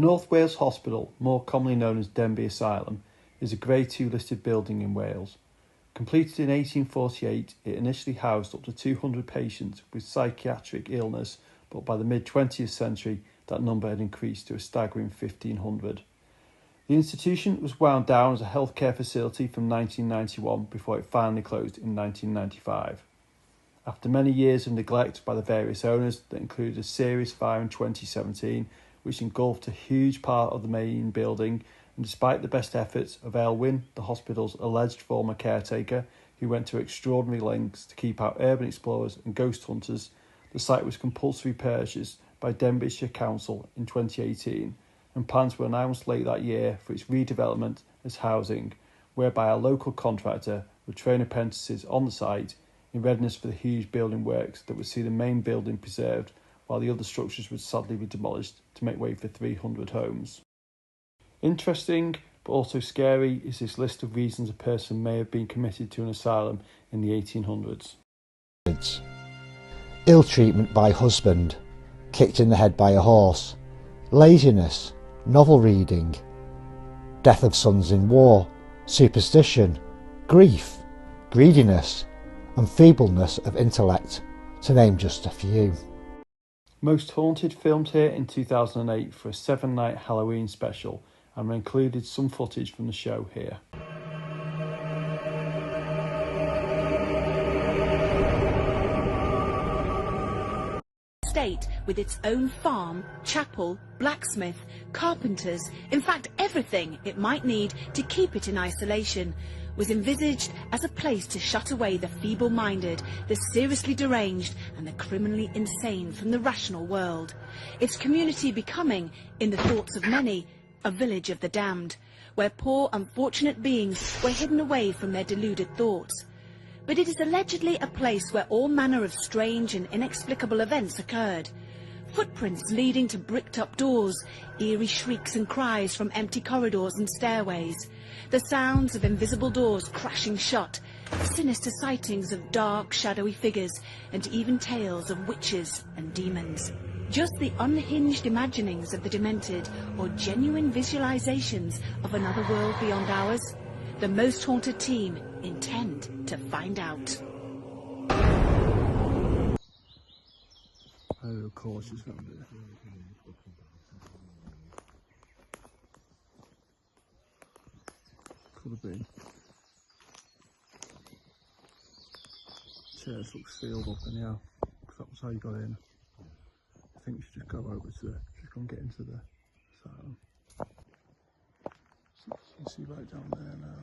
North Wales Hospital, more commonly known as Denbigh Asylum, is a Grade 2 listed building in Wales. Completed in 1848, it initially housed up to 200 patients with psychiatric illness, but by the mid-20th century that number had increased to a staggering 1,500. The institution was wound down as a healthcare facility from 1991 before it finally closed in 1995. After many years of neglect by the various owners that included a serious fire in 2017, which engulfed a huge part of the main building, and despite the best efforts of Elwyn, the hospital's alleged former caretaker, who went to extraordinary lengths to keep out urban explorers and ghost hunters, the site was compulsory purchased by Denbighshire Council in 2018, and plans were announced late that year for its redevelopment as housing, whereby a local contractor would train apprentices on the site in readiness for the huge building works that would see the main building preserved, while the other structures would sadly be demolished to make way for 300 homes. Interesting, but also scary, is this list of reasons a person may have been committed to an asylum in the 1800s. Ill treatment by husband, kicked in the head by a horse, laziness, novel reading, death of sons in war, superstition, grief, greediness, and feebleness of intellect, to name just a few. Most Haunted filmed here in 2008 for a 7-night Halloween special, and we included some footage from the show here. State with its own farm, chapel, blacksmith, carpenters, in fact everything it might need to keep it in isolation, was envisaged as a place to shut away the feeble-minded, the seriously deranged and the criminally insane from the rational world. Its community becoming, in the thoughts of many, a village of the damned, where poor unfortunate beings were hidden away from their deluded thoughts. But it is allegedly a place where all manner of strange and inexplicable events occurred. Footprints leading to bricked-up doors, eerie shrieks and cries from empty corridors and stairways, the sounds of invisible doors crashing shut, sinister sightings of dark, shadowy figures, and even tales of witches and demons. Just the unhinged imaginings of the demented, or genuine visualizations of another world beyond ours? The Most Haunted team intend to find out. Oh, of course it's going to be. Could have been. Chairs look sealed up anyhow, because that was how you got in. I think we should just go over to the, just go and get into the asylum. So you see right down there now.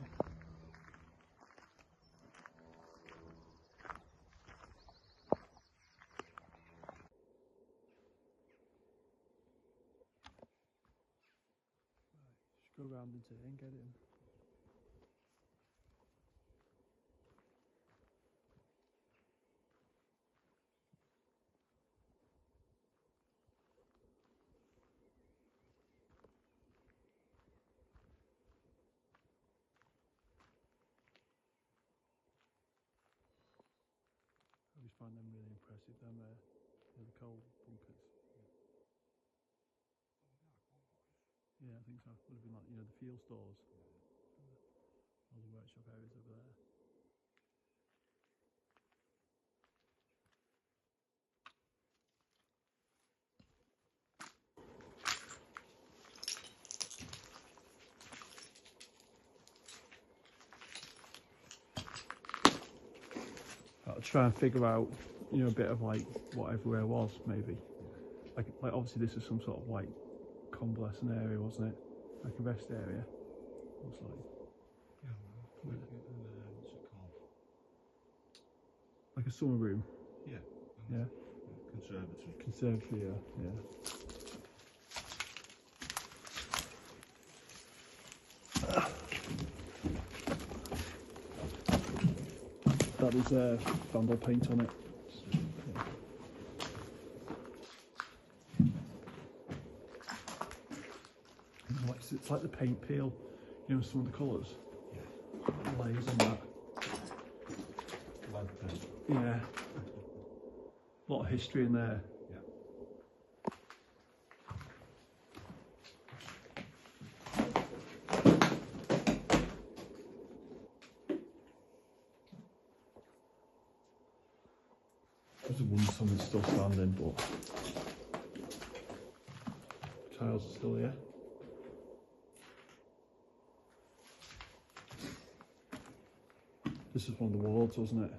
Go round into here and get in. I just find them really impressive, them the coal bunkers. Yeah, I think so. Would have been like, the fuel stores. All the workshop areas over there. I'll try and figure out, a bit of like what everywhere was, maybe. Like obviously this is some sort of like convalescent area, wasn't it? Like a rest area. Looks like. Yeah. What's it called? Like a summer room. Yeah. Yeah. Conservatory. Conservatory, yeah. That is vandal paint on it. Yeah. It's like the paint peel, some of the colours. Yeah. The layers on that. Lead paint. Yeah. A lot of history in there. Yeah. wonder something's still standing, but tiles are still here. This is one of the wards, wasn't it?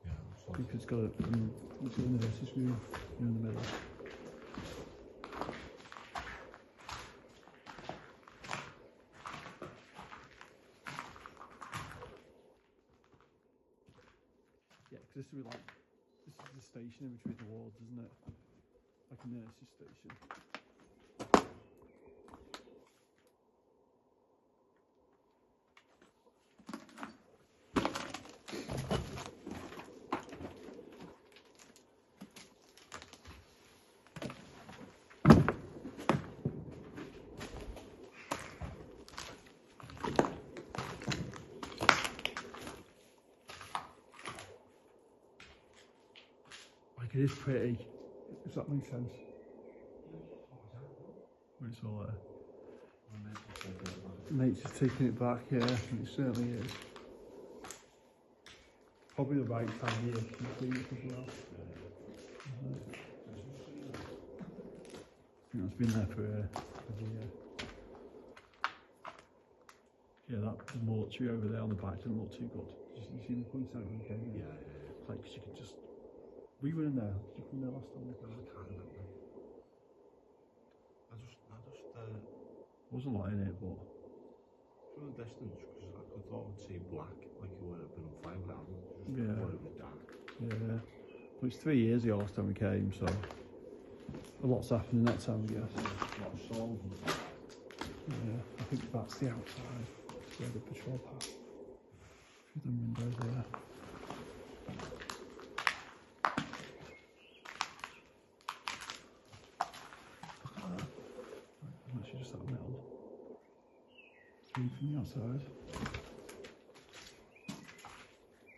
Yeah. I think it's got a nurse's room in the middle. Yeah, because this is the station in between the wards, isn't it? Like a nurse's station. It is pretty, if that makes sense. When it's all there. Nature's taking it back, yeah, it certainly is. Probably the right time here to complete it as well. I think it's been there for a year. Yeah, that mortuary over there on the back didn't look too good. You see me pointing out when you came in? Yeah. Like, because you could just... Were you in there? Did you come there last time? I can't remember. I just Wasn't a lot in it, but... from the distance, because I thought I'd see black, like it would have been on fire, but I just Yeah. thought it was dark. Yeah. Well, it's 3 years ago last time we came, so... A lot's happened in that time, I guess. A lot of souls. Yeah, I think that's the outside, where the patrol path. Through the windows there. Actually just that metal. View from the outside.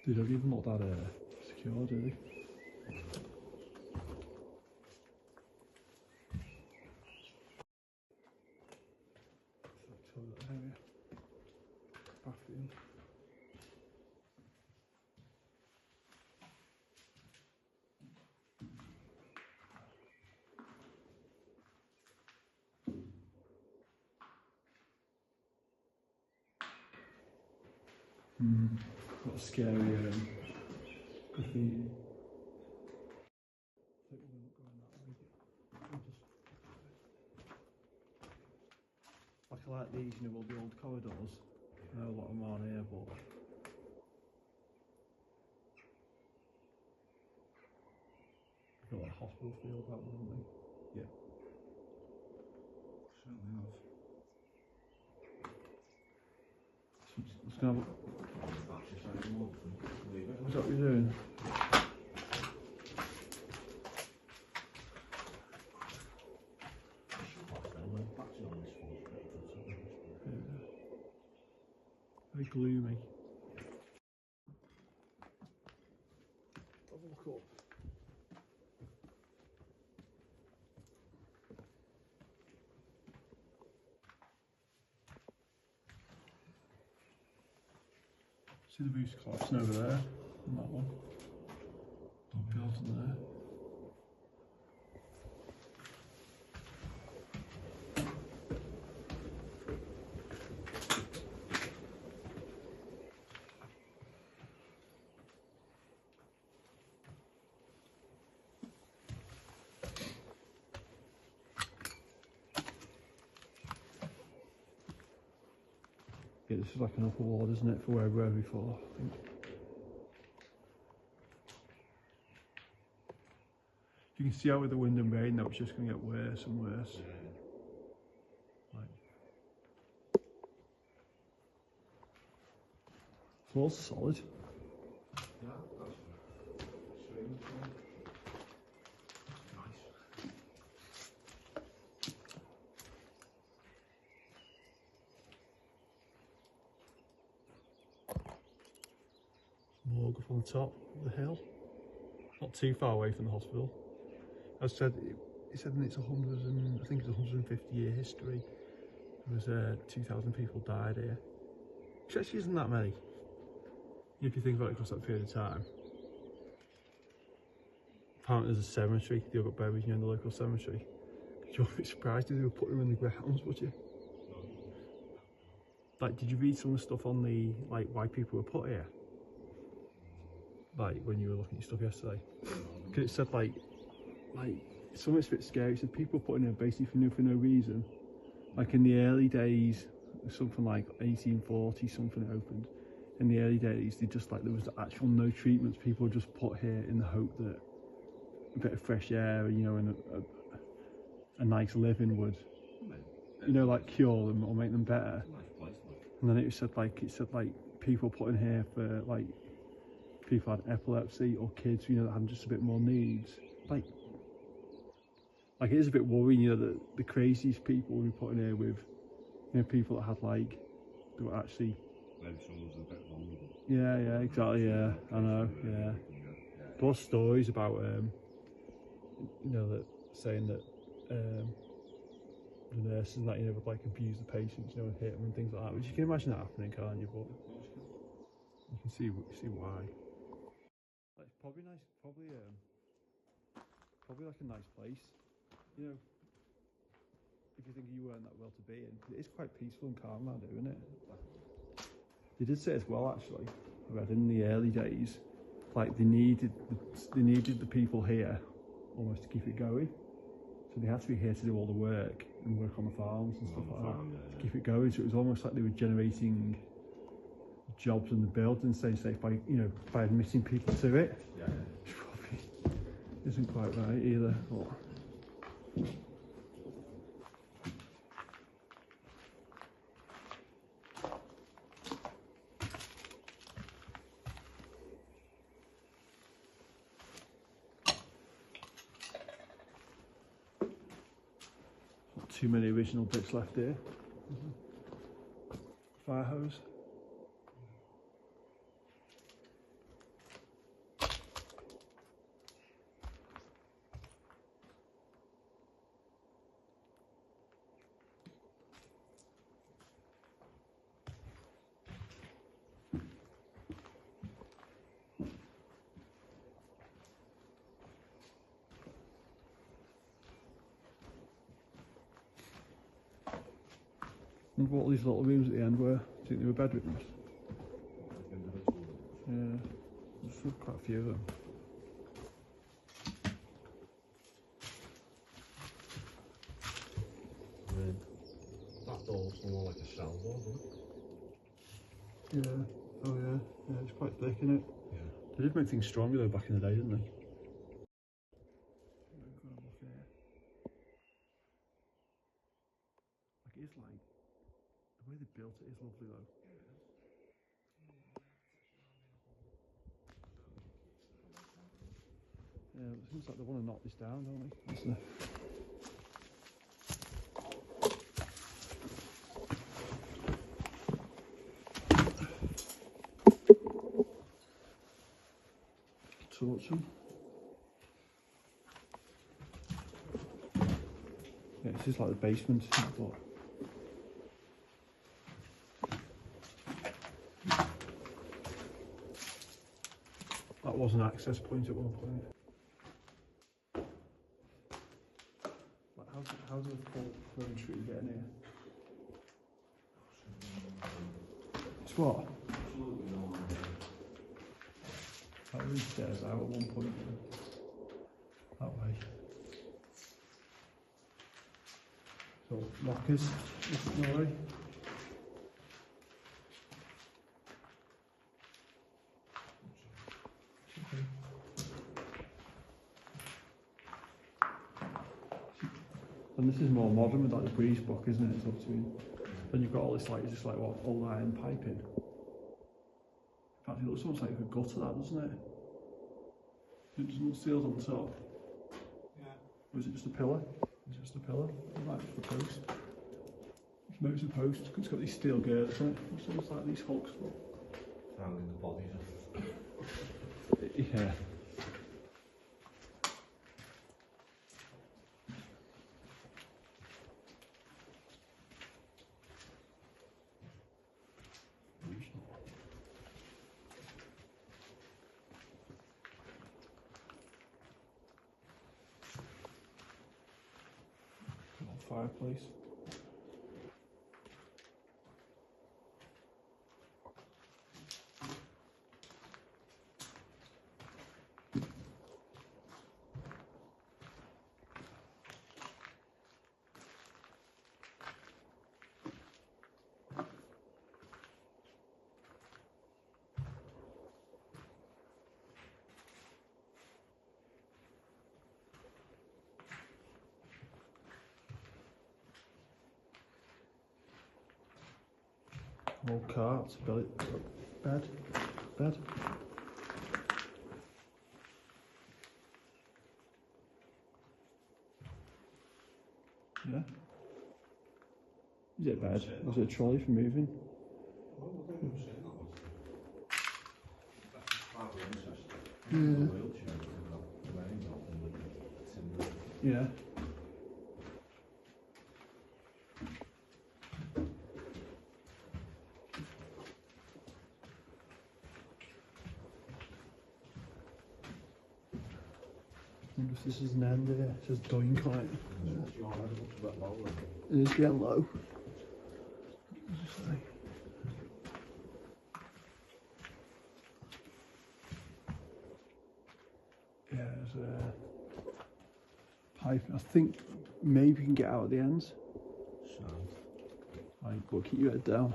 They don't even look that secure, do they? Toilet area. Bathroom. What a scary graffiti. I think we're not going that way. Like I like these, you know, all the old corridors. I know a lot of them aren't here, but I feel like a hospital feel about them, don't they? Yeah. Certainly have. Let's go have a... What's that you're doing? Very gloomy. Have a look up. See the roof's collapsing over there, on that one. Built in there. Yeah, this is like an upper ward, isn't it, for where we were before, I think. You can see out with the wind and rain though, it's just going to get worse and worse. Like, floor's solid. Yeah, that's strange. Nice. Morgue up on the top of the hill. Not too far away from the hospital. As I said, it said it's 150-year history. There was 2,000 people died here. Which actually isn't that many, if you think about it across that period of time. Apparently there's a cemetery, they all got buried in the local cemetery. You won't be surprised if they were putting them in the grounds, would you? Like, did you read some of the stuff on the, like, why people were put here? Like, when you were looking at stuff yesterday? Because it said, like, some of it's a bit scary. It said people put in here basically for no reason. Like, in the early days, something like 1840, something opened. In the early days, they just, like, there was actual no treatments. People were just put here in the hope that a bit of fresh air, you know, and a nice living would, you know, like cure them or make them better. And then it said like people put in here for like people had epilepsy or kids, you know, that had just a bit more needs. Like it is a bit worrying, you know, that the craziest people we put in here with, you know, people that had like, they were actually. Maybe someone was a bit vulnerable. Yeah, exactly. Yeah, I know. Yeah, there was stories about you know, that saying that the nurses and that, you know, would like abuse the patients, you know, and hit them and things like that. Which you can imagine that happening, can't you? But you can see why. Like, it's probably nice, probably like a nice place, you know. If you think you weren't that well to be in, it is quite peaceful and calm around here, isn't it? They did say as well, actually, I read in the early days, like they needed the people here almost to keep it going. So they had to be here to do all the work and work on the farms and stuff like that to keep it going. So it was almost like they were generating jobs in the building, say by, you know, by admitting people to it. Yeah. Which probably isn't quite right either. But 2 many original bits left here. Fire hose. And what all these little rooms at the end were. Do you think they were bedrooms? Yeah, there's quite a few of them. That door's more like a cell door, isn't it? Yeah, oh yeah, yeah, it's quite thick, isn't it? Yeah. They did make things stronger though back in the day, didn't they? Like, it is like, the way they built it is lovely though. Yeah, it seems like they want to knock this down, don't they? Torch them. Yeah, this is like the basement, but that was an access point at one point. Like, how's the full furniture get in here? It's what? That room stairs out at one point. That way. So, lockers, no way. And this is more modern with like the breeze book, isn't it? It's up to you. Then you've got all this like, it's just like what, old iron piping. In fact, it looks almost like a gutter, that, doesn't it? It doesn't look sealed on the top. Yeah. Or is it just a pillar? Is it just a pillar? It might be just a post. It's maybe it's a post. It's got these steel girders, isn't it? It's almost like these hulks. Hanging the bodies. Yeah. fireplace. Old cart, bed. Yeah. Is it a bed? Is it a trolley for moving? Yeah. I wonder if this is an end here. It says doink on it. It is getting low. Yeah, there's a pipe. I think maybe you can get out at the ends. Right, but keep your head down.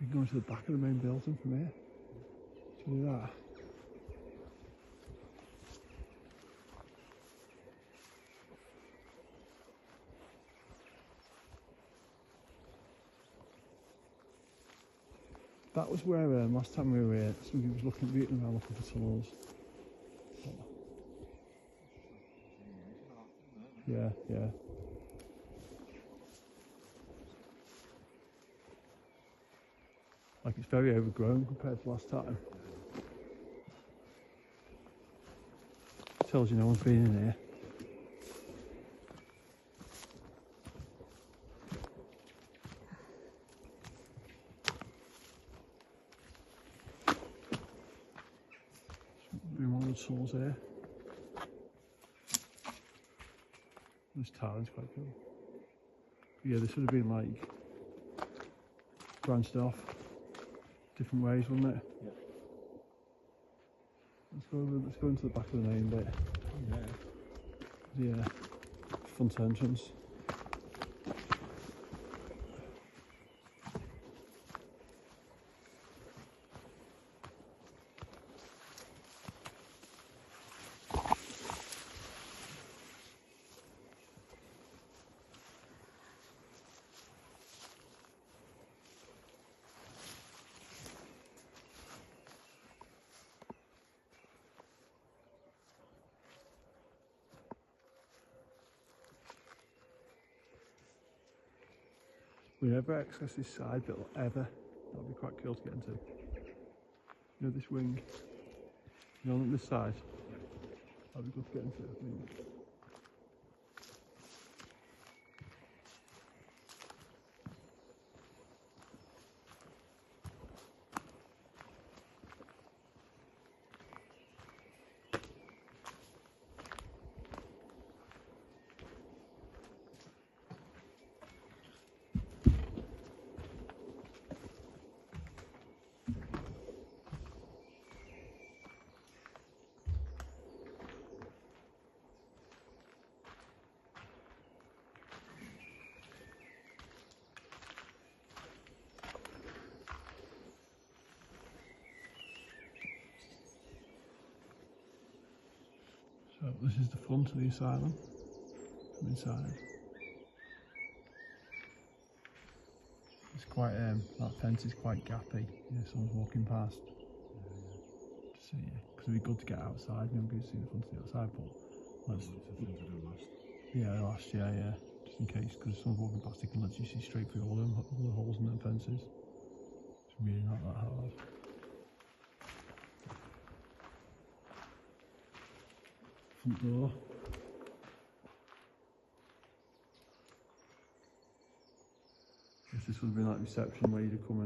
We can go to the back of the main building from here. Should we do that? That was where last time we were here, somebody was looking around looking for tunnels. Yeah, yeah. Like it's very overgrown compared to last time. Tells you no one's been in here. One of the tunnels here. This tile's quite cool. Yeah, this would have been like branched off different ways, wouldn't it? Yeah. Let's go into the back of the main bit. Yeah. Front entrance. We never access this side bit ever. That'd be quite cool to get into. You know this wing? You know on this side? That'd be good to get into, I think. So this is the front of the asylum from inside. It's quite, that fence is quite gappy. Yeah, someone's walking past. To see it, because it'd be good to get outside. No good to see the front of the outside, but let's. Yeah, last, yeah. Just in case, because someone's walking past, they can literally see straight through all the holes in the fences. It's really not that hard. Front door. Guess this would have been like reception where you'd come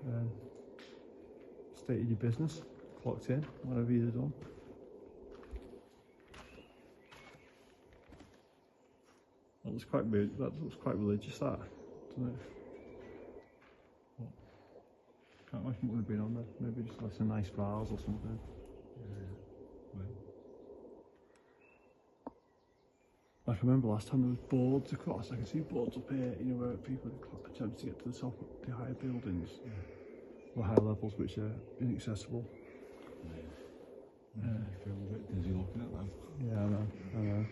and stated your business, clocked in, whatever you'd done. That looks quite weird. That looks quite religious, that, doesn't it? But can't imagine what would have been on there. Maybe just like some nice flowers or something. Like I remember last time there was boards across. I can see boards up here, you know, where people attempt to get to the top of the higher buildings or higher levels, which are inaccessible. You feel a bit dizzy looking at them. Yeah, I know.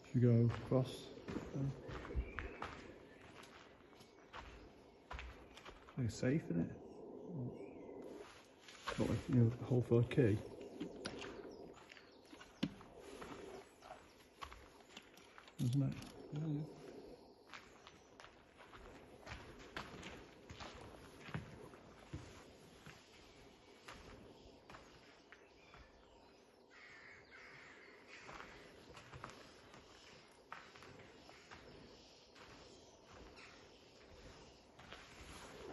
Should we go across? It's like safe, isn't it? Got like, you know, a hole for a key. Isn't it? Yeah.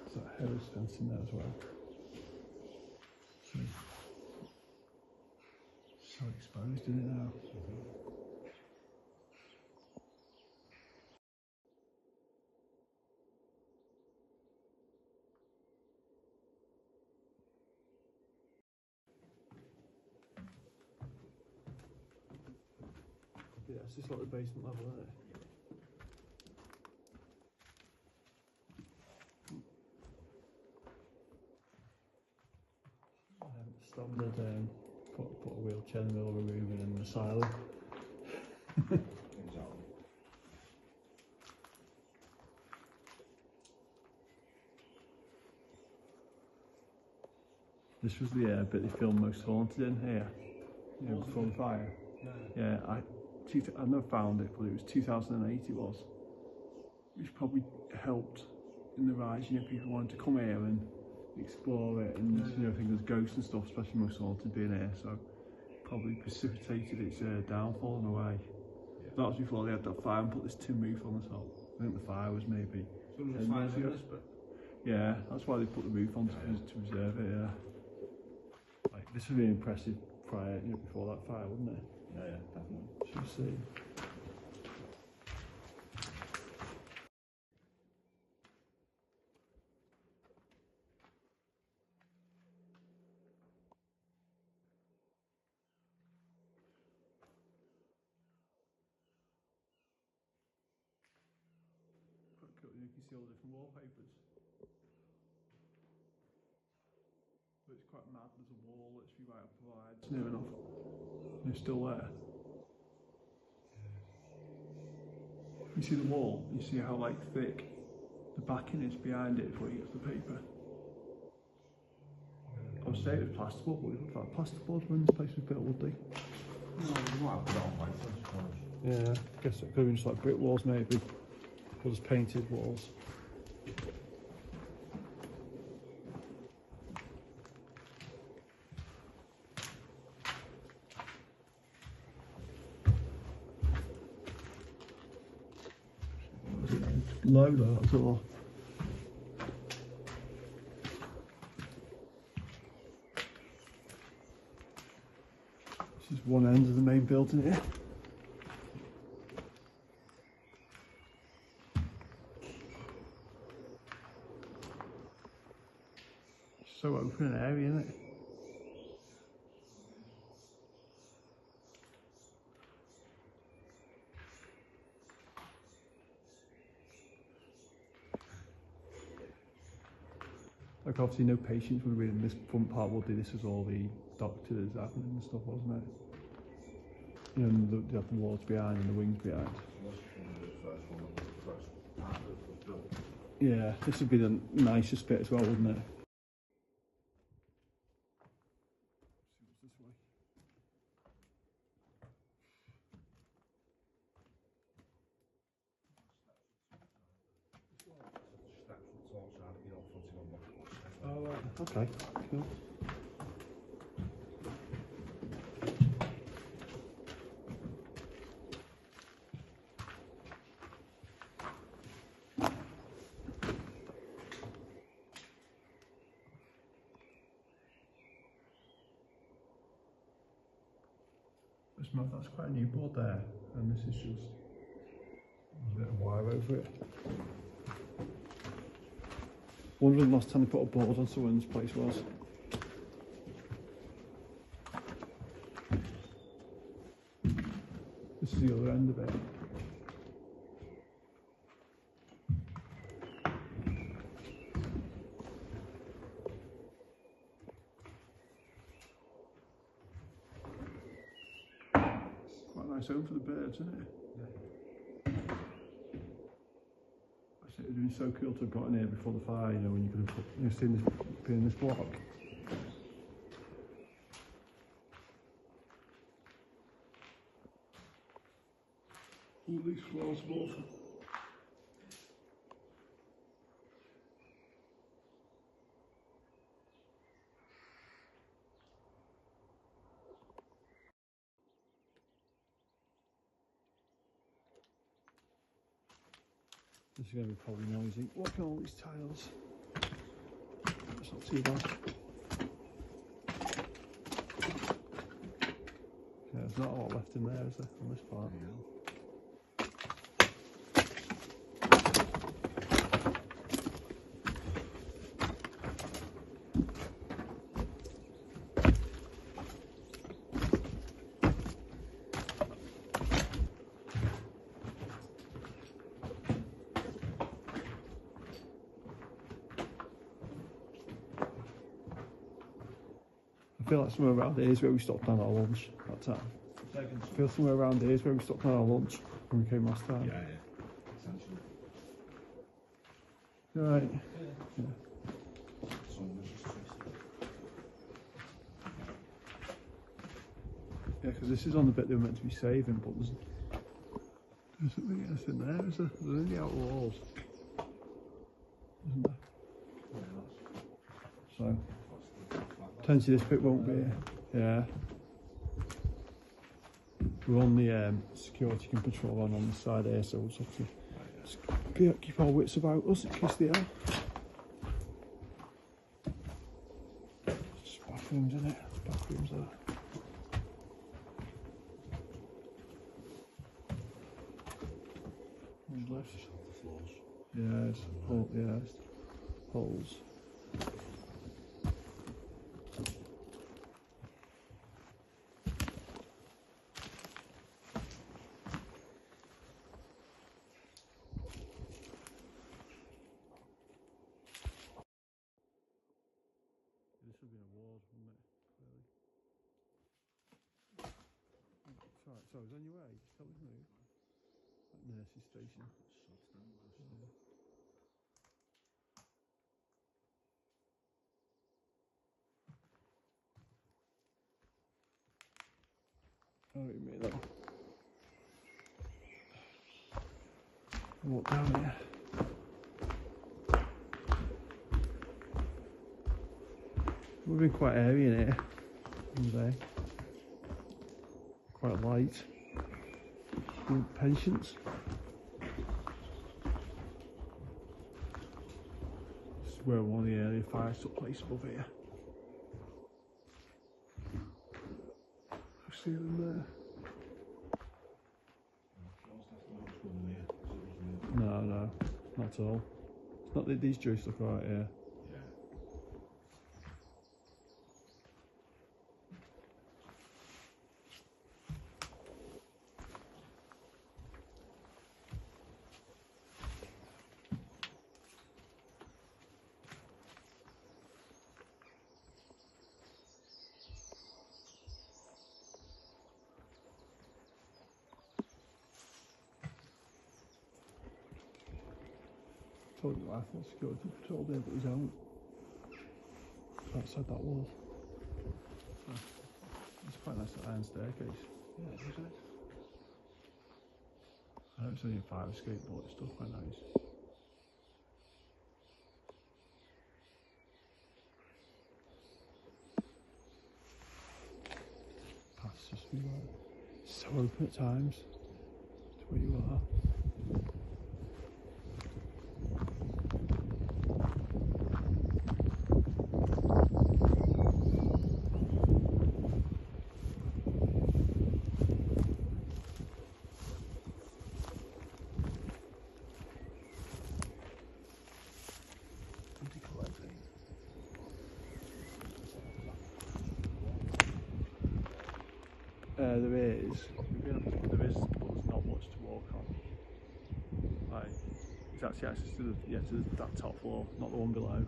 There's that Harris fence in there as well. So exposed, isn't it now? Yeah, it's just like the basement level, isn't it? Standard, put a wheelchair in the middle of a room in an asylum. This was the bit they filmed Most Haunted in here, you know, before the fire. Yeah, I've never found it, but it was 2008 it was. Which probably helped in the rise, you know, people wanted to come here and explore it, and you know, I think there's ghosts and stuff, especially Most Haunted being here, so probably precipitated its downfall in a way. Yeah. That was before they had that fire and put this tin roof on the top. I think the fire was maybe 10 years ago. Yeah, that's why they put the roof on to preserve it. Yeah, like this would be impressive prior, you know, before that fire, wouldn't it? Yeah, definitely. Should see. You can see all the different wallpapers. But it's quite mad, there's a wall literally right up the line. It's near enough. And it's still there. You see the wall, you see how like thick the backing is behind it before you get to the paper. I was saying it was plasterboard, but it looked like plasterboard when this place was built, would they? No, you might have put it on white, I suppose. Yeah, I guess it could have been just like brick walls maybe. Or just painted walls. Low though, that's all. This is one end of the main building here. So open an area, isn't it? Like obviously no patients would be in this front part, would they? This was all the doctors, admin and stuff, wasn't it? You know, and the walls behind and the wings behind. Yeah, this would be the nicest bit as well, wouldn't it? Oh, right. Okay, cool. That's quite a new board there, and this is just a bit of wire over it. Wondering last time they put a board on someone's place was. This is the other end of it. Quite a nice home for the birds, isn't it? Yeah. I think it would have been so cool to have got in here before the fire, you know, when you could have seen this, been in this block. All these floors above. This is going to be probably noisy. Look at all these tiles. That's not too bad. Yeah, there's not a lot left in there, is there, on this part? Yeah. I feel like somewhere around here is where we stopped on our lunch that time. I feel somewhere around here is where we stopped on our lunch when we came last time. Yeah, yeah. Essentially. Right. Yeah. Yeah, because this is on the bit they were meant to be saving, but there's something else in there, is there? There's only outer walls, isn't there? So, potentially this bit won't be, yeah. We're on the security and patrol on the side here, so we'll just have to just keep our wits about us in case they are. Just bathrooms in it, bathrooms there. There's lifts. Yeah, it's holes. This would be an award, wouldn't it? Really? Sorry, so I was on your way. Just tell me who. That nurse's station. Yeah. Oh, you made that. Walk down here. We've been quite airy in here today. Quite light. Good patience. This is where one of the earlier fires took place above here. See them there. No, not at all. It's not that these joists look right here. I thought security patrol there, but they don't. Outside that wall. Oh, it's quite a nice iron staircase. Yeah, is it? I know it's only a fire escape, but it's still quite nice. Paths just be like so open at times to where you are. There is, but there's not much to walk on. Like, it's actually access to that top floor, not the one below.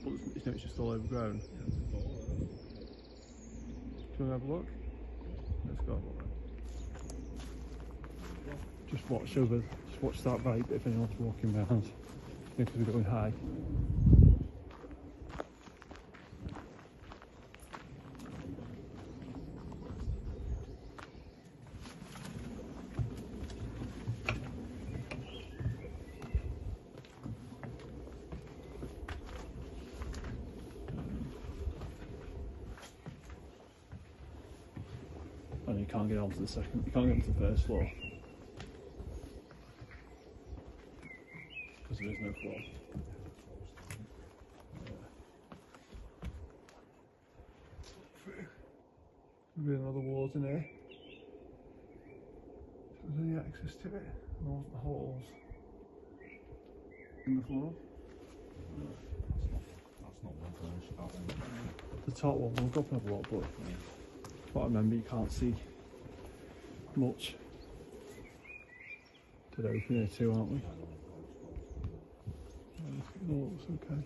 But it's just all overgrown. Do you want to have a look? Let's go have a look. Just watch that right bit if anyone's walking around. Because we're going high. And you can't get onto the second, you can't get onto the first floor because there is no floor. There'll be another walls in here. So there's any access to it. And all the holes in the floor. That's not one for The top one, we'll go up and have a look, but what I remember, you can't see much. Did open here too, aren't we? It all looks okay.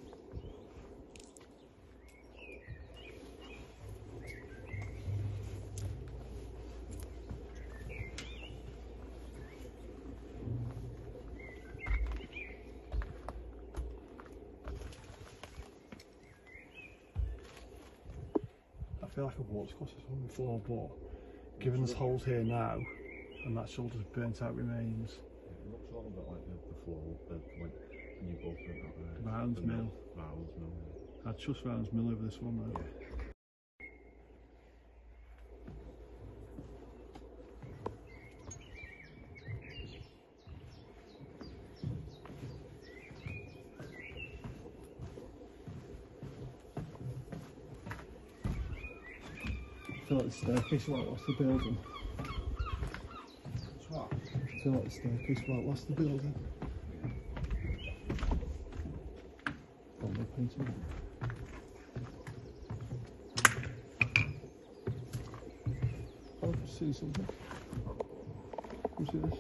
I feel like I've walked across this one before, but given there's holes here now, and that's all just burnt out remains. It looks a little bit like the floor, when you open it up there. Rounds Mill. Rounds Mill. I'd trust Rounds Mill over this one though. Yeah. I feel like the staircase will outlast the building. What's what? I feel like the staircase will outlast the building. Probably painting it. Oh, I see something. Can you see this?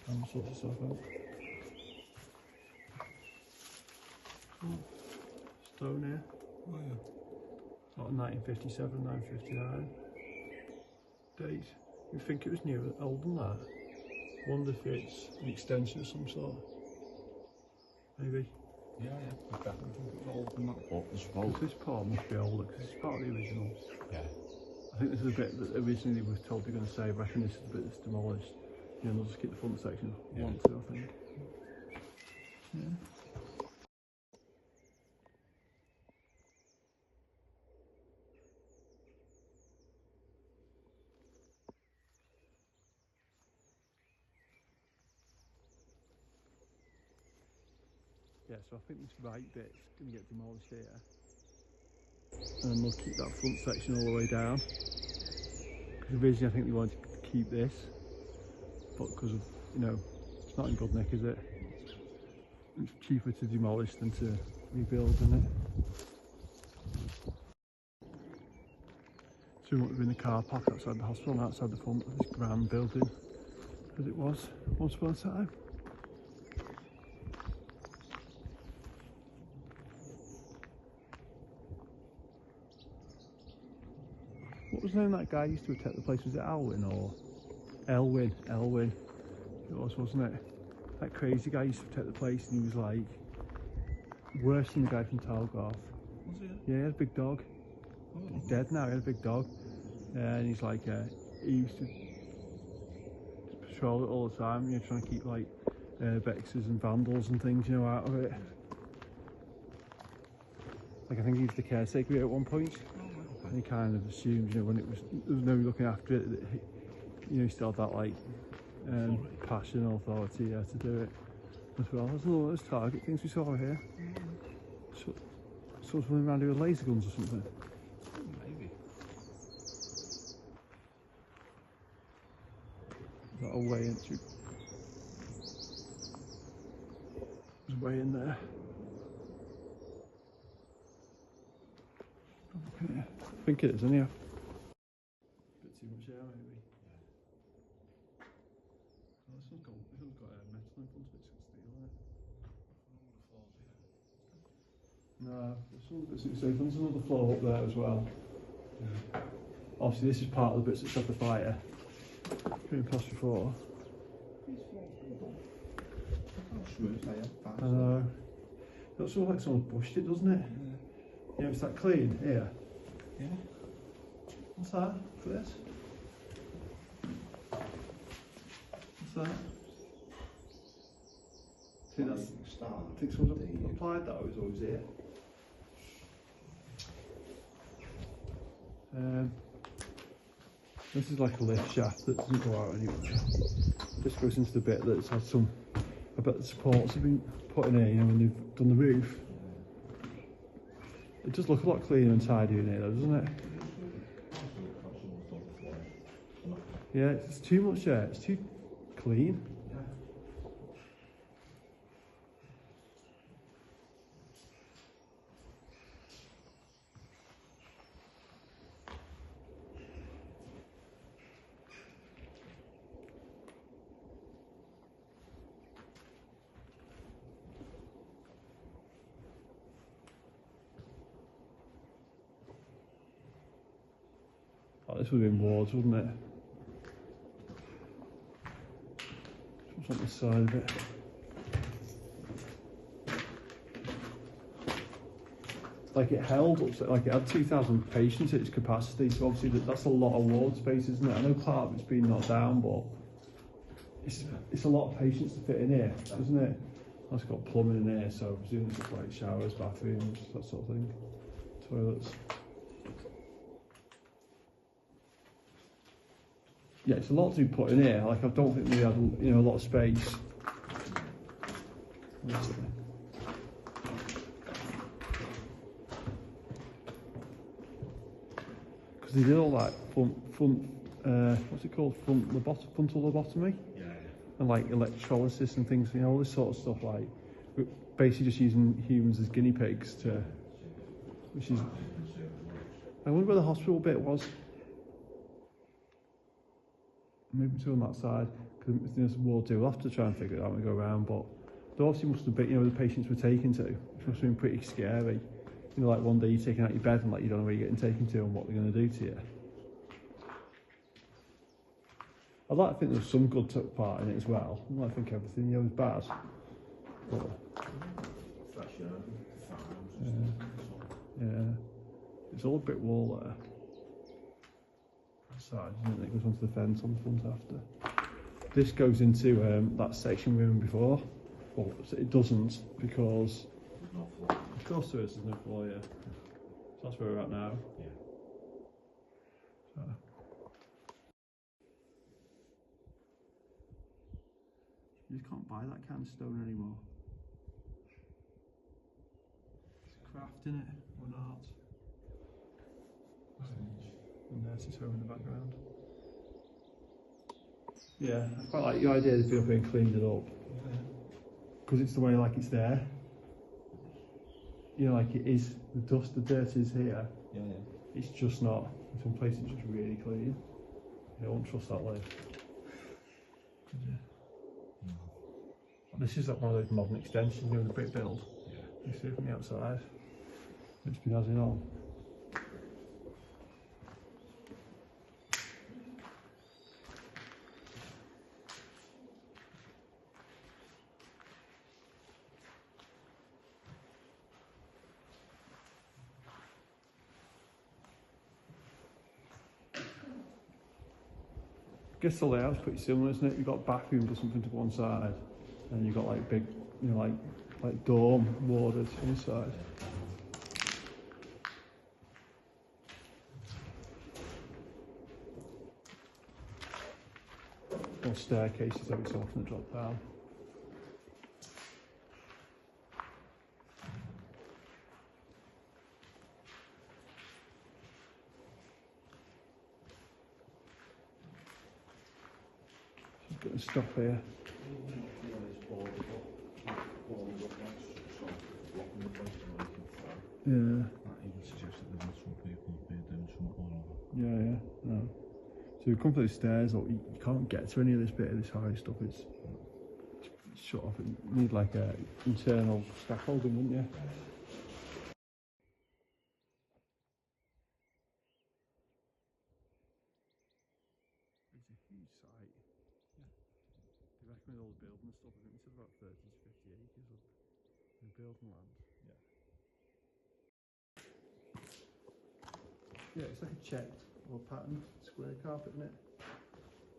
I'll sort this stuff out. Oh, stone here. Oh yeah. Not 1957, 1959. Date. You think it was newer, older than that? Wonder if it's an extension of some sort. Maybe. Yeah, I definitely think it's older than that, but I suppose. This part must be older because it's part of the original. Yeah. I think this is a bit that originally we were told they're going to say, I reckon this is the bit that's demolished. Yeah, and they'll just keep the front section. Yeah. Want to, I think. Yeah. Yeah, so I think this right bit's going to get demolished here. And then they'll keep that front section all the way down. Because originally I think they wanted to keep this. But because of, you know, it's not in good nick, is it? It's cheaper to demolish than to rebuild, isn't it? So we want to be in the car park outside the hospital and outside the front of this grand building. As it was once upon a time. What was the name of that guy who used to protect the place? Was it Alwyn or Elwyn? Elwyn. It was, wasn't it? That crazy guy used to protect the place, and he was like worse than the guy from Talgoff. Was he? Yeah, he had a big dog. Oh. He's dead now. He had a big dog, and he's like he used to patrol it all the time. You know, trying to keep like Urbexes and vandals and things, you know, out of it. Like I think he was the caretaker at one point, and he kind of assumed, you know, when there was no looking after it, that you know, he still had that like passion and authority to do it as well. There's another one of those target things we saw here. So something around here with laser guns or something. Maybe. That a way into. There's a way in there. Okay. I think it is, isn't it? Bit too much air, maybe. Oh, this one's got metal in front of it, it's got steel in it. No, there's another floor up there as well. Yeah. Obviously, this is part of the bits that set the fire. Been past before. I know. It looks like someone pushed it, doesn't it? Yeah. Yeah, it's that clean here. Yeah. What's that? Chris? What's that? I think someone's applied that, or was it? This is like a lift shaft that doesn't go out anywhere. This goes into the bit that's had some. I bet the supports have been put in here, you know, when they've done the roof. It does look a lot cleaner and tidier in here, though, doesn't it? Yeah, it's too much there. It's too clean. Oh, this would have been wards, wouldn't it? What's on the side of it? Like it held up, like it had 2,000 patients at its capacity, so obviously that's a lot of ward space, isn't it? I know part of it's been knocked down, but it's a lot of patients to fit in here, isn't it? It's got plumbing in here, so I presume it's like showers, bathrooms, that sort of thing, toilets. Yeah, it's a lot to be put in here. Like I don't think we had, you know, a lot of space. Because they did all that front, what's it called? Frontal lobotomy. Yeah. And like electrolysis and things, you know, all this sort of stuff. Like basically just using humans as guinea pigs to, which is. I wonder where the hospital bit was. Maybe to on that side, because there's war too. We'll have to try and figure it out when we go around, but there obviously must have been, you know, the patients were taken to, which must have been pretty scary. You know, like one day you're taken out your bed and like you don't know where you're getting taken to and what they're going to do to you. I'd like to think there's some good part in it as well. I don't think everything, you know, is bad. But, yeah, it's all a bit wall there. Side, isn't it? It goes onto the fence on the front after. This goes into that section we were in before. Well, it doesn't because of course there is, there's no floor, yeah. So that's where we're at now. Yeah. So. You just can't buy that kind of stone anymore. It's craft, innit? Or not. And there's his home in the background. Yeah, I quite like your idea of being cleaned it up. Because it's the way like it's there. You know, like it is, the dust, the dirt is here. Yeah. It's just not. In some places it's just really clean. You won't trust that way. Could you? No. This is like one of those modern extensions, you know, the brick build. Yeah. You see it from the outside. It's been as in on. guess the layout's pretty similar, isn't it? You've got bathrooms or something to one side, and you've got like big, you know, like dorm warders inside. Or staircases every so often that drop down. Just going to stop here. Yeah. That even suggests that there was some people who've been doing something or other. Yeah, yeah. No. So you come through the stairs, or you can't get to any of this bit of this high stuff. It's shut off. You need like a internal scaffolding, wouldn't you? It's a huge site. Yeah. They reckon with all the building stuff, I think it's about 30 to 50 acres of building land. Yeah. Yeah, it's like a checked or patterned square carpet, isn't it?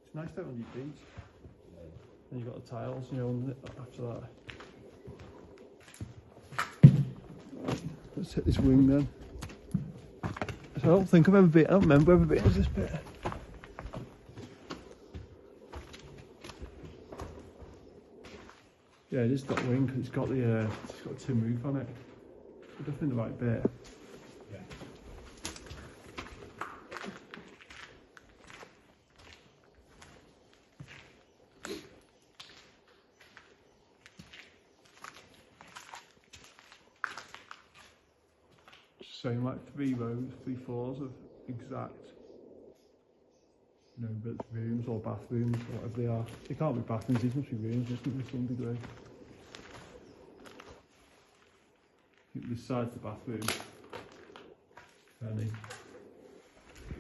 It's nice to have on your feet. And you've got the tiles, you know, after that. Let's hit this wing then. So I don't think I've ever been, I don't remember ever being this bit. Yeah, it is that wing because it's got a tin roof on it. It's definitely the right bit. Yeah. Saying like 3 rows, 3 floors of exact, you know, bits of rooms or bathrooms or whatever they are. They can't be bathrooms, these must be rooms, isn't it, to some degree. I think this side's the bathroom. Fairly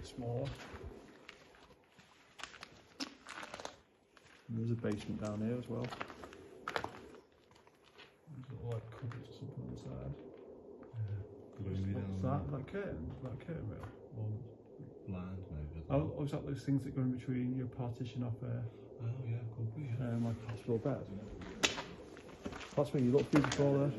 smaller. And there's a basement down here as well. There's little like cupboards or something on the side. What's that? That curtain? That curtain rail? Or Blind maybe. oh, is that those things that go in between your partition off Oh yeah, could be. Yeah. like hospital bed? That's where you looked through before there.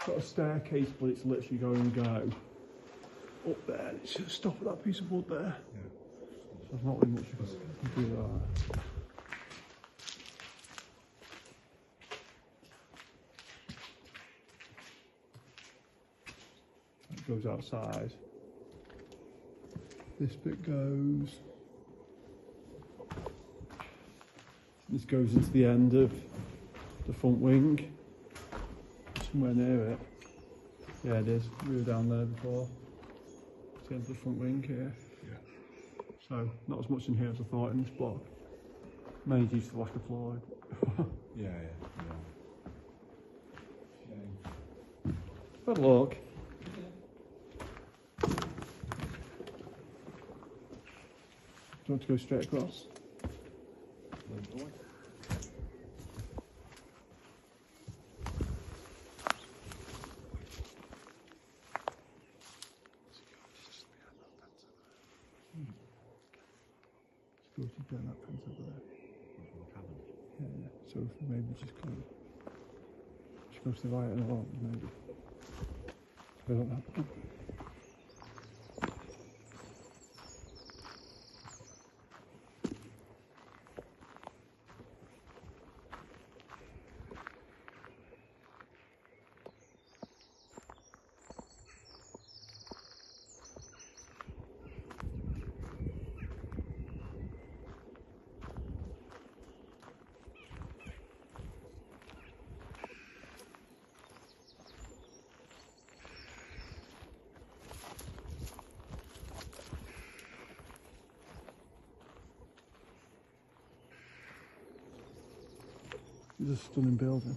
Got a staircase, but it's literally going to go up there. It's just stop at that piece of wood there. Yeah. So there's not really much you can do there. Goes outside. This bit goes. This goes into the end of the front wing. Somewhere near it. Yeah, it is. We were down there before. It's the end of the front wing here. Yeah. So not as much in here as I thought in this block. Mainly due to the lack of flooring. Yeah. Have a look. Do you want to go straight across? Let's go down that fence over there. Yeah. So maybe just go to the right and along, maybe. So I don't know. It's a stunning building.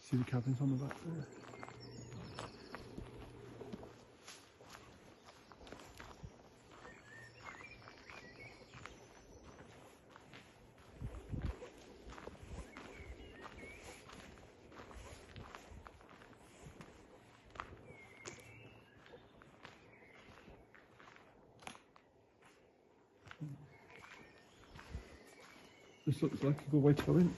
See the cabins on the back there? This looks like a good way to go in.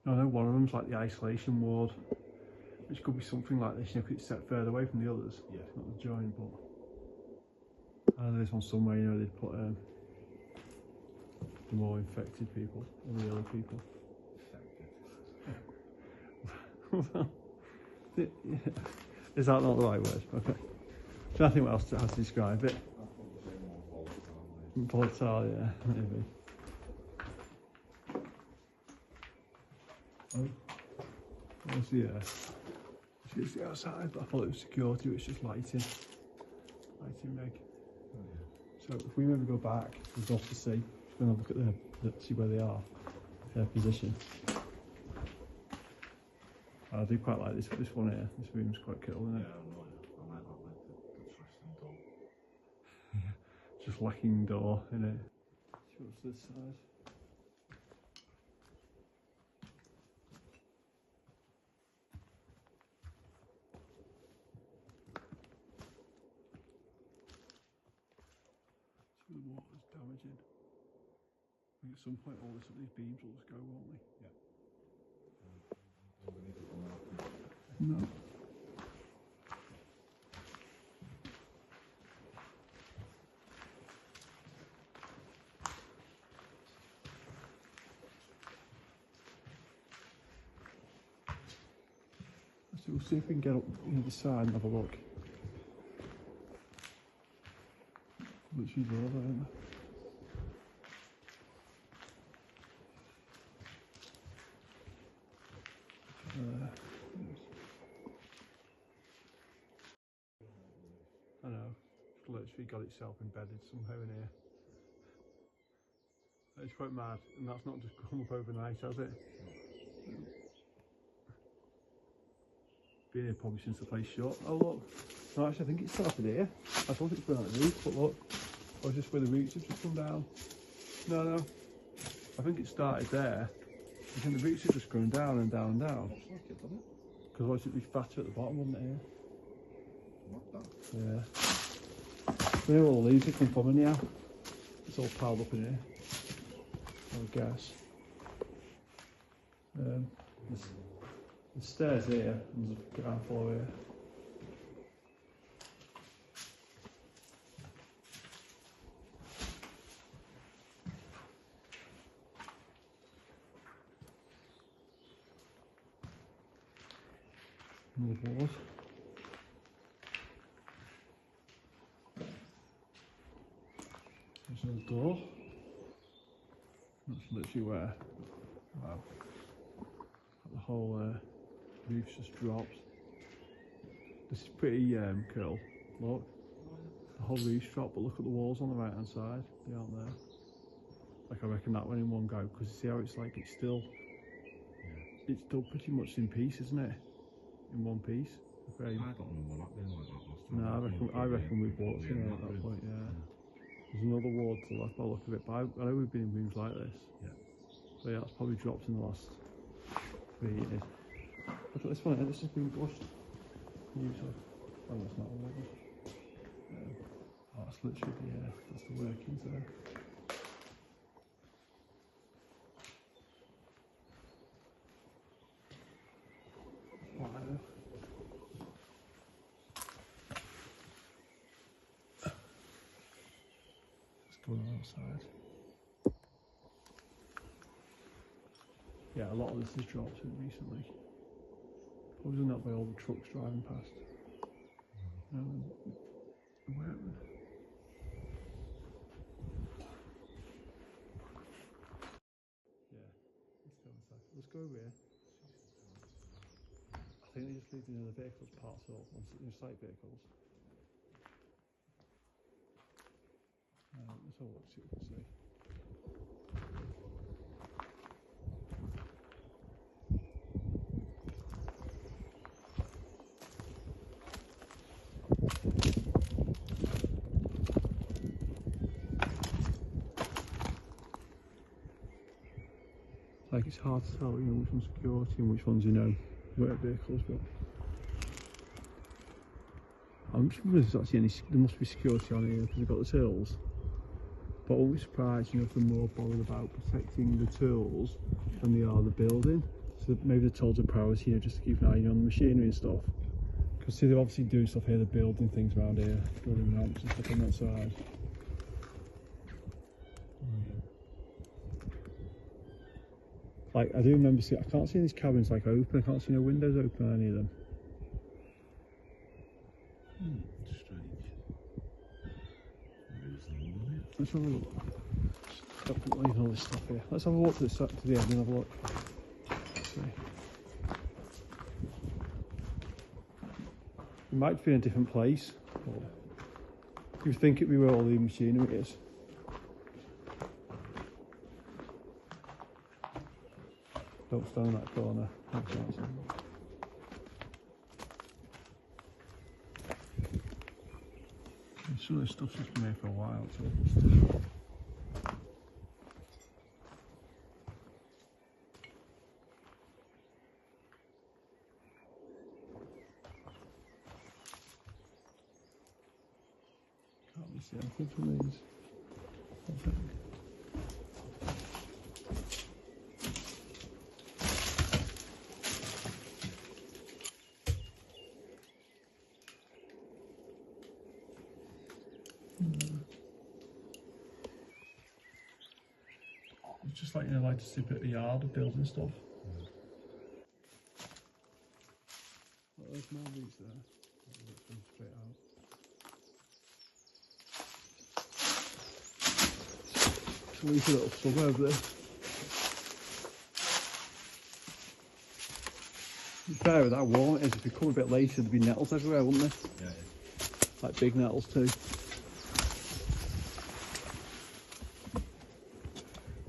I know one of them's like the isolation ward, which could be something like this, you know, 'cause it's set further away from the others. Yeah. It's not the joint, but I know there's one somewhere, you know, they'd put the more infected people, or the other people. Yeah. Is that not the right word? Okay. I think what else to, how to describe it. Volatile, yeah, maybe. Oh, where's it's the outside, but I thought it was security, it's just lighting rig. Oh, yeah. So if we maybe go back, we'd love to see, we're going to look at see where they are, their position. I do quite like this one here. This room's quite cool, isn't it? Yeah, I like that, like the twisting door. Just lacking door, innit? What's this side? So the water's damaging. I think at some point all these beams will just go, won't they? Yeah. No. So we'll see if we can get up either side and have a look. Literally over there, isn't there? I know, it's literally got itself embedded somehow in here. It's quite mad, and that's not just come up overnight, has it? Been here probably since the place shut. Oh look, no, actually I think it started here. I thought it's been on the roof, but look, or is this where the roots have just come down? No, I think it started there. I think the roots have just gone down and down and down. Because otherwise it'd be fatter at the bottom, wouldn't it, here? Yeah. Where all the leaves have come from anyhow. It's all piled up in here, I would guess. There's stairs here, and there's a ground floor here. Another board. There's another door. That's literally where, wow, the whole roof's just dropped. This is pretty cool. Look, the whole roof's dropped, but look at the walls on the right hand side. They aren't there. Like I reckon that went in one go, because you see how it's like it's still pretty much in pieces, isn't it? In one piece. The frame. I don't remember that being like that last time. No, I reckon we've walked in at that point. Yeah. There's another ward to the left by the look of it, but I know we've been in rooms like this. Yeah. So yeah, that's probably dropped in the last 3 years. Look at this one here, this has been brushed. Usually. Oh, that's not all of it. Oh, that's literally that's the workings there. Wow. Let's go on outside. Yeah, a lot of this has dropped in recently. Probably done that by all the trucks driving past. Where? Yeah, let's go inside. Let's go over here. I think they just leave the vehicles parts up on site vehicles. Let's have a look, see what we can see. Like it's hard to tell, you know, which one's security and which one's, you know, work vehicles, but I'm sure there's actually any, there must be security on here because they've got the tills. But I won't be surprised, you know, if they're more bothered about protecting the tools than they are the building. So maybe the tools are priority here just to keep an eye on the machinery and stuff. Because see, they're obviously doing stuff here, they're building things around here, building ramps and stuff on that side. Like, I do remember seeing, I can't see these cabins like open, I can't see no windows open on any of them. Strange. Let's have a look. Stop leaving all this stuff here. Let's have a walk to the end and have a look. Let's see. It might be in a different place. You think it'd be where all the machinery is. Don't stand in that corner. Some of this stuff's just been here for a while too. Can't really see anything from these. It's just like, you know, like to see a bit of the yard of building stuff. Oh, there's more of these there. Straight out. So leave a little suburb there. To be fair with how warm it is, if we come a bit later there'd be nettles everywhere, wouldn't there? Yeah, yeah. Like big nettles too.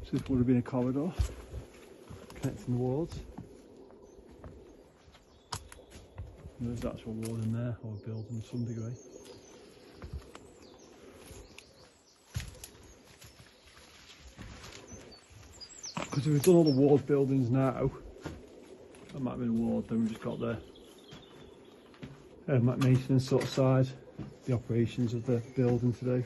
So this would have been a corridor connecting the wards. And there's actual ward in there, or a building to some degree. Because if we've done all the ward buildings now, that might have been a ward, then we've just got the maintenance sort of side, the operations of the building to do.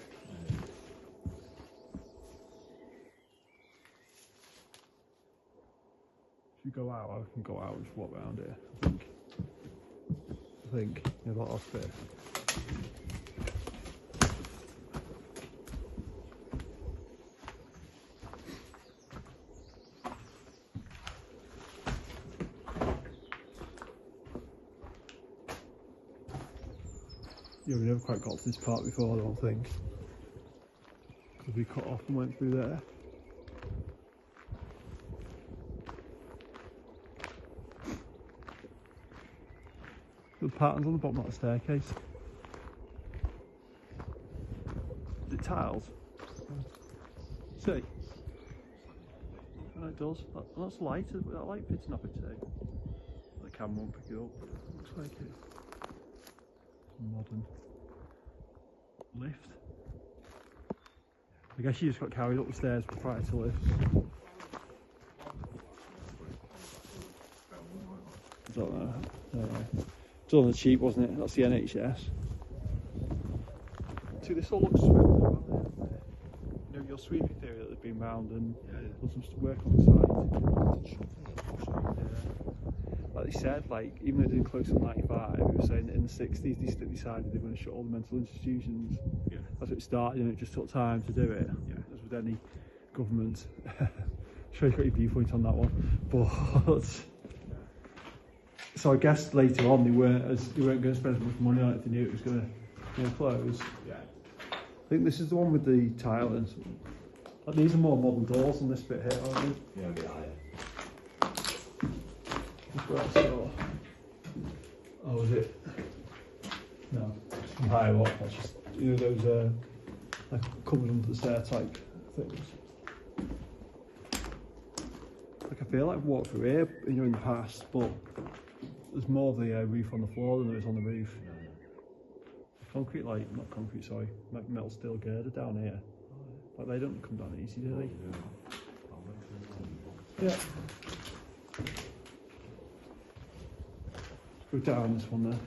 If you go out, I can go out and just walk around here, I think, yeah, that last bit. Yeah, we never quite got to this part before, I don't think. Because we cut off and went through there. The patterns on the bottom of the staircase. Is it tiles? See? Oh, it does. That's light. That light fitting off it today. The camera won't pick it up. Looks like it. Modern lift. I guess you just got carried up the stairs prior to lift. I don't know. It's on the cheap, wasn't it? That's the NHS. See, this all looks swift. You know, your sweeping theory that they've been round and done some work on the site. Like they said, like even though they didn't close on 95, we were saying that in the 60s they decided they were going to shut all the mental institutions. Yeah. That's what it started, and it just took time to do it. Yeah. As with any government. Sure, you've got your viewpoint on that one, but. So I guess later on they weren't going to spend as much money on it if they knew it was going to close. Yeah. I think this is the one with the tiling. Like, these are more modern doors on this bit here, aren't they? Yeah, a bit higher. That's where I saw. Oh, is it? No, some higher up. That's just, you know, those like coming under the stair type things. Like I feel like I've walked through here, you know, in the past, but there's more of the roof on the floor than there is on the roof. Yeah. Concrete, like, not concrete, sorry, like metal steel girder down here. Like they don't come down easy, do they? Yeah. Go down this one there.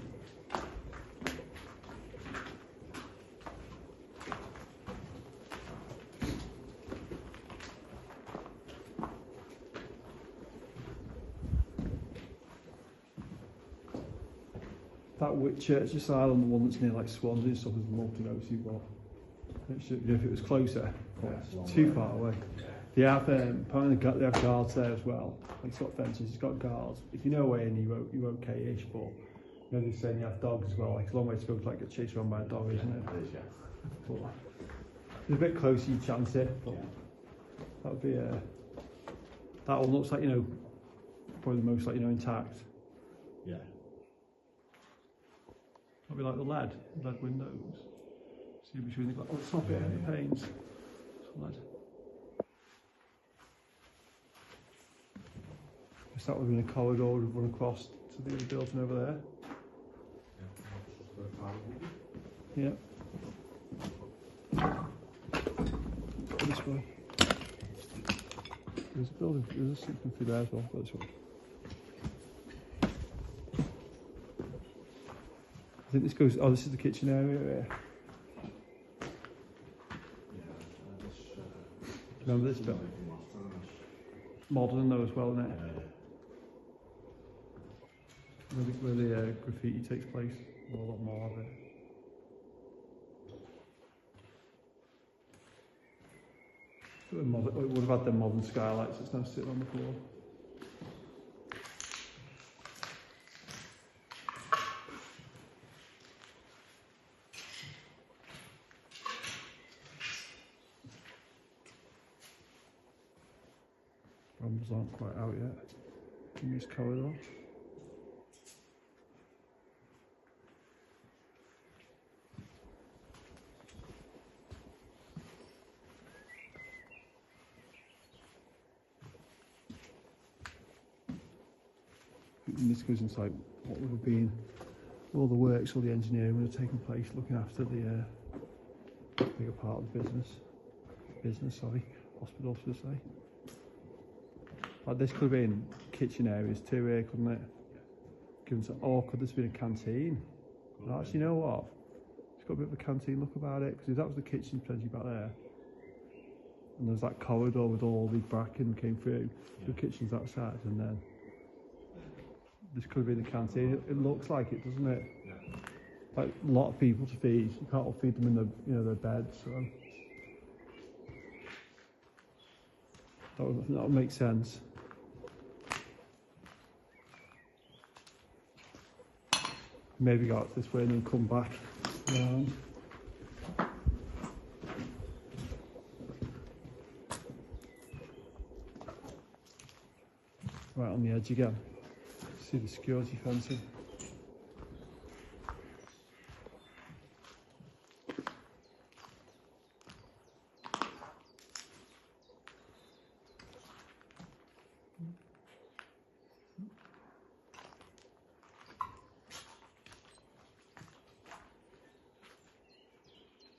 That Whitchurch Asylum, the one that's near like Swansea and stuff, is multi-noted, but if it was closer, it's too far away. They have apparently they have guards there as well. Like it's got fences, it's got guards. If you know where in, you're okay-ish, but you know they're saying you have dogs as well. Like it's a long way to go to like get chased around by a dog, isn't it? It is, yeah. But it's a bit closer, you chance it. But that would be that one looks like, you know, probably the most like, you know, intact. Yeah. Might be like the lead windows. See between the glass. Oh, it's not bit any panes. It's lead. Is that would have been a corridor would run across to the other building over there? Yeah. This way. There's a building, there's something through there as well. Go this way. I think this goes, oh, this is the kitchen area here. Remember this bit? Modern though as well, isn't it? Where the graffiti takes place, a lot more of it. It would have had them modern skylights that's now sitting on the floor. Brambles aren't quite out yet in this corridor. And this goes inside what would have been all the works, all the engineering would have taken place looking after the bigger part of the hospital should I say. Like this could have been kitchen areas too here, couldn't it? Or could this have been a canteen? No, actually, you know what? It's got a bit of a canteen look about it, because if that was the kitchen potentially back there, and there's that corridor with all the bracken came through, the kitchen's outside, and then this could have been the canteen. It looks like it, doesn't it? Yeah. Like a lot of people to feed. You can't all feed them in their beds, so that would make sense. Maybe go out this way and then come back around. Right on the edge again. See the security fencing.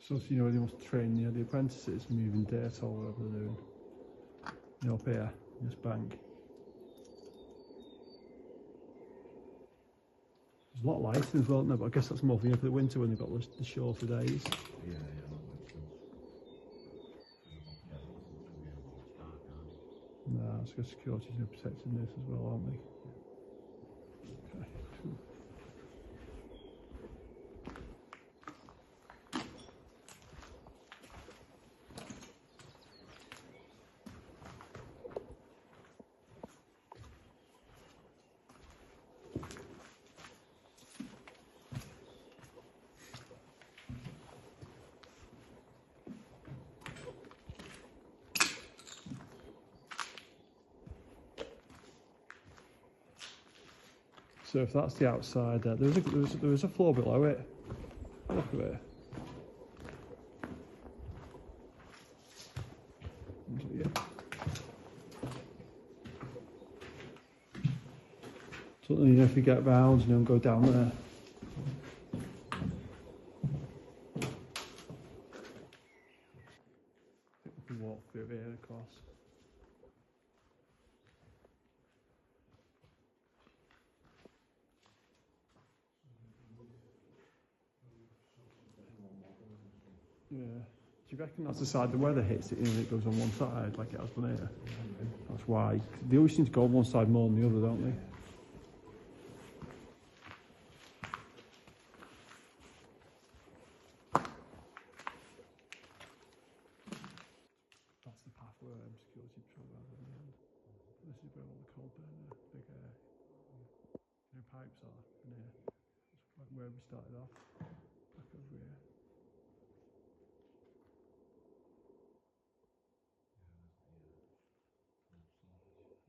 So you know, they must train the apprentices moving dirt or whatever they're doing. You know, up here, in this bank. There's a lot of lighting as well, isn't there? But I guess that's more for the winter when they've got the shorter days. Yeah, yeah. No, it's got security protecting this as well, aren't they? Okay, cool. So if that's the outside there, there was a floor below it. Look at it. Yeah. So you know, if you get round, you know, and go down there. I think we can walk through here across. Yeah. Do you reckon that's the side the weather hits it in and it goes on one side like it has done here? That's why. They always seem to go on one side more than the other, don't they? That's the path where security patrol are in the end. This is where all the coal burner, big pipes are in here. It's like where we started off. Back over here.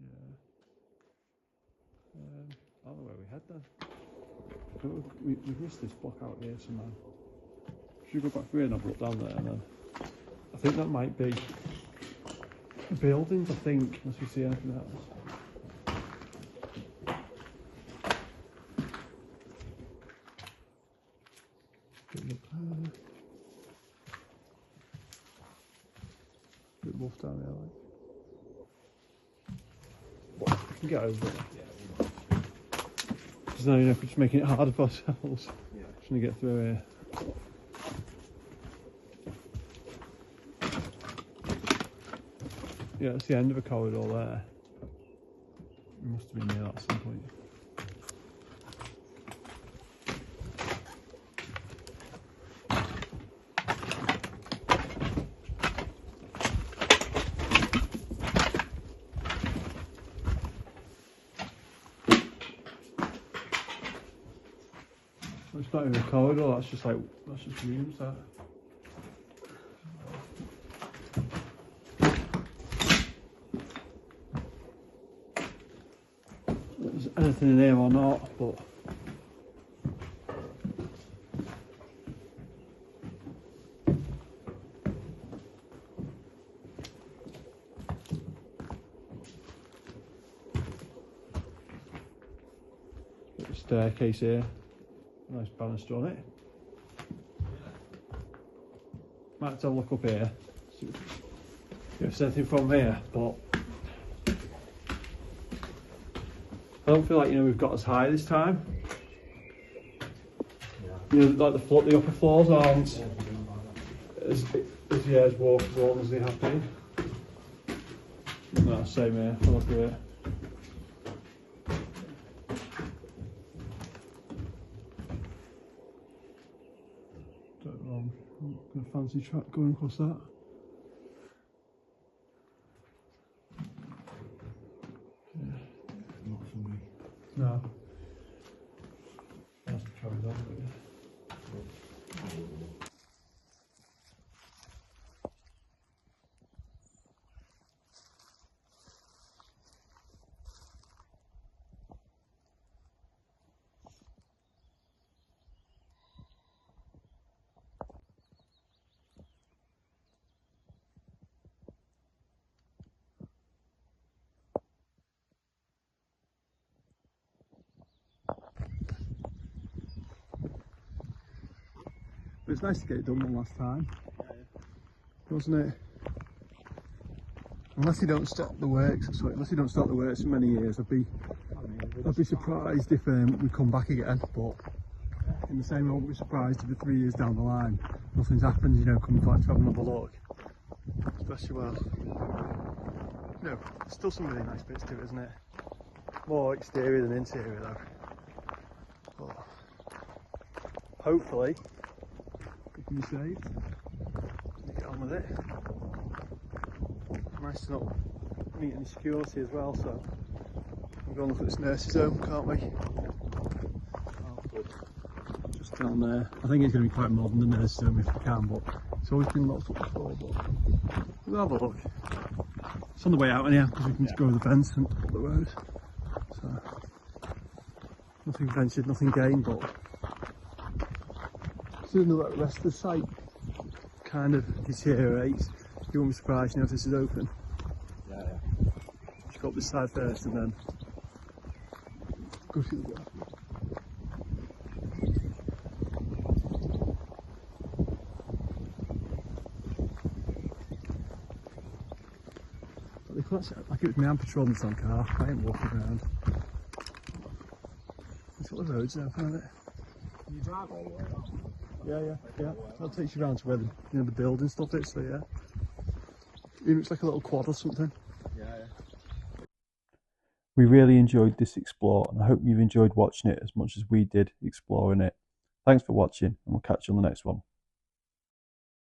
Yeah. I don't know where we head then. We've missed this block out here somehow. Should we go back through and have a look down there and then? I think that might be the buildings, I think, unless we see anything else. Bit rough down there, like. But we can get over it. Because now, you know, if we're just making it harder for ourselves. Yeah. Trying to get through here. Yeah, that's the end of a corridor there. We must have been near that at some point. It's not even a corridor, that's just rooms, that. There's anything in here or not, but bit of a staircase here. Nice banister on it. Might have to have a look up here. See if there's anything from here, but I don't feel like, you know, we've got as high this time. You know, like the upper floors aren't as warm as they have been. No, same here. I'll look here. A fancy track going across that. Yeah. Not for me. No. That's the track on, but yeah. But it's nice to get it done one last time, wasn't it? Unless you don't stop the works, unless you don't start the works for many years, I'd be surprised if we come back again. But in the same way, I won't be surprised if 3 years down the line nothing's happened. You know, coming back to have another look. Especially you know, still some really nice bits to it, isn't it? More exterior than interior though. But hopefully we can be saved. Get on with it. Nice to not meet any security as well, so we'll go and look at this nurse's home, can't we? Oh, good. Just down there. I think it's going to be quite modern, the nurse's home, if we can, but it's always been locked up before, but we'll have a look. It's on the way out anyhow, because we can just go over the fence and up the road. So, nothing ventured, nothing gained, but soon the rest of the site kind of deteriorates. You won't be surprised, you know, if this is open. Yeah. Just go up this side first and then go through the back. Like it was my hand patrolling this on car. I ain't walking around. It's got the roads open, isn't it? Can you drive all the way up? Yeah. That takes you around to where the building stuff is, so yeah. Even it's like a little quad or something. Yeah. We really enjoyed this explore, and I hope you've enjoyed watching it as much as we did exploring it. Thanks for watching, and we'll catch you on the next one.